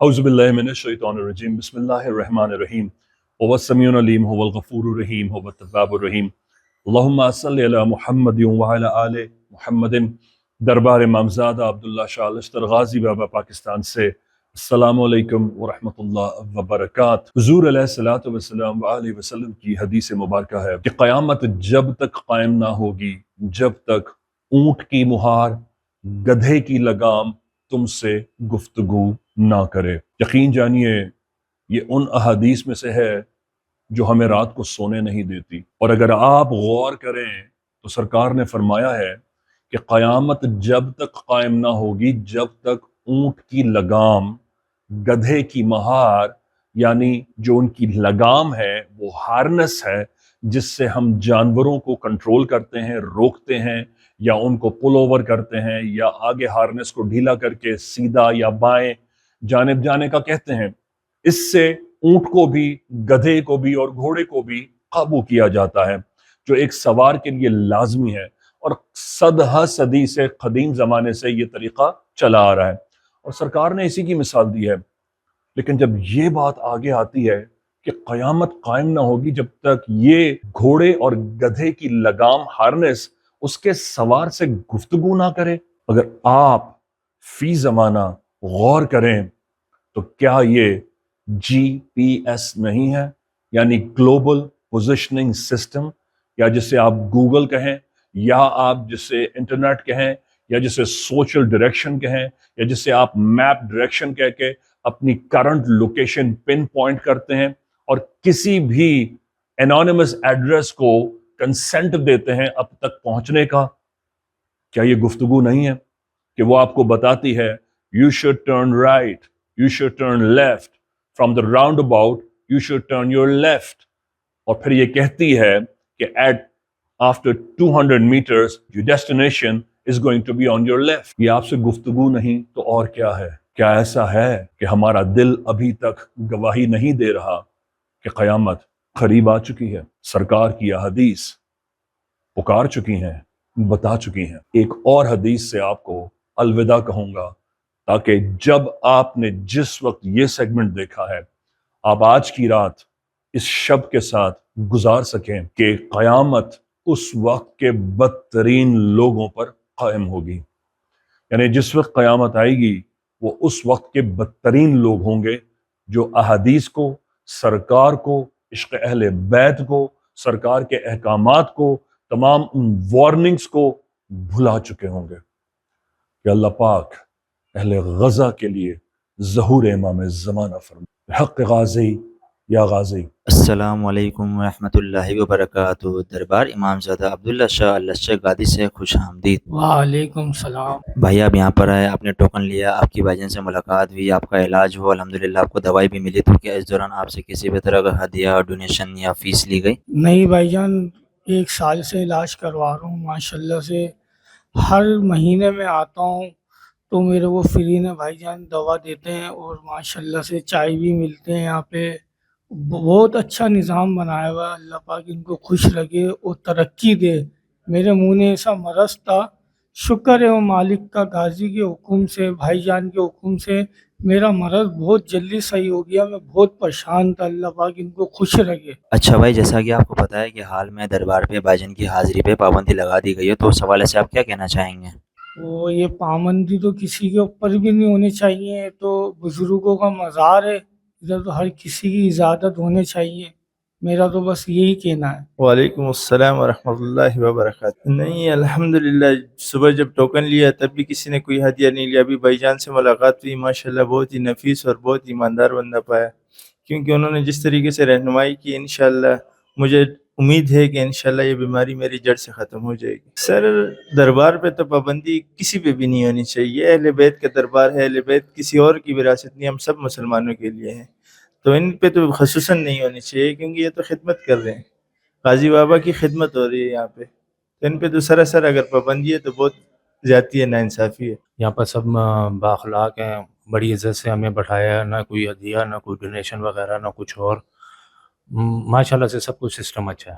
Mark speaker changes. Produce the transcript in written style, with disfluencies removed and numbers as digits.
Speaker 1: أعوذ بالله من الشيطان الرجيم بسم الله الرحمن الرحيم هو السميع العليم هو الغفور الرحيم هو التواب الرحيم اللهم صل على محمد وعلى آل محمد دربار امامزادہ عبداللہ شاہ لشتر غازی بابا پاکستان سے السلام علیکم ورحمۃ اللہ وبرکاتہ۔ حضور علیہ الصلوۃ والسلام وآلہ وسلم کی حدیث مبارکہ ہے کہ قیامت جب تک قائم نہ ہوگی جب تک اونٹ کی مہار گدھے کی لگام تم سے گفتگو نہ کرے۔ یقین جانیے یہ ان احادیث میں سے ہے جو ہمیں رات کو سونے نہیں دیتی، اور اگر آپ غور کریں تو سرکار نے فرمایا ہے کہ قیامت جب تک قائم نہ ہوگی جب تک اونٹ کی لگام گدھے کی مہار، یعنی جو ان کی لگام ہے وہ ہارنس ہے جس سے ہم جانوروں کو کنٹرول کرتے ہیں، روکتے ہیں یا ان کو پل اوور کرتے ہیں یا آگے ہارنس کو ڈھیلا کر کے سیدھا یا بائیں جانب جانے کا کہتے ہیں، اس سے اونٹ کو بھی گدھے کو بھی اور گھوڑے کو بھی قابو کیا جاتا ہے، جو ایک سوار کے لیے لازمی ہے، اور صدہ صدی سے قدیم زمانے سے یہ طریقہ چلا آ رہا ہے اور سرکار نے اسی کی مثال دی ہے۔ لیکن جب یہ بات آگے آتی ہے کہ قیامت قائم نہ ہوگی جب تک یہ گھوڑے اور گدھے کی لگام ہارنس اس کے سوار سے گفتگو نہ کرے، اگر آپ فی زمانہ غور کریں تو کیا یہ جی پی ایس نہیں ہے، یعنی گلوبل پوزیشننگ سسٹم، یا جسے آپ گوگل کہیں یا آپ جسے انٹرنیٹ کہیں یا جسے سوشل ڈائریکشن کہیں یا جسے آپ میپ ڈائریکشن کہہ کے اپنی کرنٹ لوکیشن پن پوائنٹ کرتے ہیں اور کسی بھی انونیمس ایڈریس کو کنسنٹ دیتے ہیں اب تک پہنچنے کا، کیا یہ گفتگو نہیں ہے کہ وہ آپ کو بتاتی ہے you should turn right, you should turn left, from the roundabout you should turn your left، اور پھر یہ کہتی ہے کہ after 200 meters your destination is going to be on your left۔ یہ آپ سے گفتگو نہیں تو اور کیا ہے؟ کیا ایسا ہے کہ ہمارا دل ابھی تک گواہی نہیں دے رہا کہ قیامت قریب آ چکی ہے؟ سرکار کی حدیث پکار چکی ہیں، بتا چکی ہیں۔ ایک اور حدیث سے آپ کو الوداع کہوں گا تاکہ جب آپ نے جس وقت یہ سیگمنٹ دیکھا ہے آپ آج کی رات اس شب کے ساتھ گزار سکیں کہ قیامت اس وقت کے بدترین لوگوں پر قائم ہوگی، یعنی جس وقت قیامت آئے گی وہ اس وقت کے بدترین لوگ ہوں گے جو احادیث کو، سرکار کو، عشق اہل بیت کو، سرکار کے احکامات کو، تمام ان وارننگز کو بھلا چکے ہوں گے۔ کہ اللہ پاک اہل غزہ کے لیے ظہور امام زمانہ فرمائے۔ حق غازی یا غازی۔
Speaker 2: السلام علیکم ورحمۃ اللہ وبرکاتہ۔ دربار امام زادہ عبداللہ شاہ لشکر غازی سے خوش آمدید۔
Speaker 3: وعلیکم السلام۔
Speaker 2: بھائی آپ یہاں پر آئے، آپ نے ٹوکن لیا، آپ کی بھائی جان سے ملاقات ہوئی، آپ کا علاج ہوا الحمدللہ، آپ کو دوائی بھی ملی، تو کیا اس دوران آپ سے کسی بھی طرح کا ہدیہ، ڈونیشن یا فیس لی گئی؟
Speaker 3: نہیں بھائی جان، 1 سال سے علاج کروا رہا ہوں ماشاءاللہ سے، ہر مہینے میں آتا ہوں تو میرے کو فری میں بھائی جان دوا دیتے ہیں اور ماشاءاللہ سے چائے بھی ملتے ہیں یہاں پہ۔ بہت اچھا نظام بنایا ہوا ہے، اللہ پاک ان کو خوش رکھے اور ترقی دے۔ میرے منہ میں ایسا مرض تھا، شکر ہے وہ مالک کا، غازی کے حکم سے، بھائی جان کے حکم سے میرا مرض بہت جلدی صحیح ہو گیا۔ میں بہت پریشان تھا، اللہ پاک ان کو خوش رکھے۔
Speaker 2: اچھا بھائی، جیسا کہ آپ کو پتہ ہے کہ حال میں دربار پہ بھائی جان کی حاضری پہ پابندی لگا دی گئی ہے، تو اس حوالے سے آپ کیا کہنا چاہیں گے؟
Speaker 3: وہ یہ پابندی تو کسی کے اوپر بھی نہیں ہونی چاہیے، تو بزرگوں کا مزار ہے، ادھر تو ہر کسی کی عزت ہونی چاہیے، میرا تو بس یہی کہنا ہے۔
Speaker 4: وعلیکم السلام ورحمۃ اللہ وبرکاتہ۔ نہیں الحمدللہ، صبح جب ٹوکن لیا تب بھی کسی نے کوئی ہدیہ نہیں لیا۔ ابھی بھائی جان سے ملاقات ہوئی، ماشاءاللہ بہت ہی نفیس اور بہت ایماندار بندہ پایا، کیونکہ انہوں نے جس طریقے سے رہنمائی کی، انشاءاللہ مجھے امید ہے کہ انشاءاللہ یہ بیماری میری جڑ سے ختم ہو جائے گی۔ سر دربار پہ تو پابندی کسی پہ بھی نہیں ہونی چاہیے، اہل بیت کا دربار ہے، اہل بیت کسی اور کی وراثت نہیں، ہم سب مسلمانوں کے لیے ہیں، تو ان پہ تو خصوصاً نہیں ہونی چاہیے، کیونکہ یہ تو خدمت کر رہے ہیں، غازی بابا کی خدمت ہو رہی ہے یہاں پہ، تو ان پہ تو سراسر اگر پابندی ہے تو بہت زیادتی ہے، ناانصافی ہے۔
Speaker 5: یہاں پر سب بااخلاق ہیں، بڑی عزت سے ہمیں بٹھایا ہے، نہ کوئی ہدیہ، نہ کوئی ڈونیشن وغیرہ، نہ کچھ اور، ماشاءاللہ سے سب کچھ سسٹم اچھا ہے۔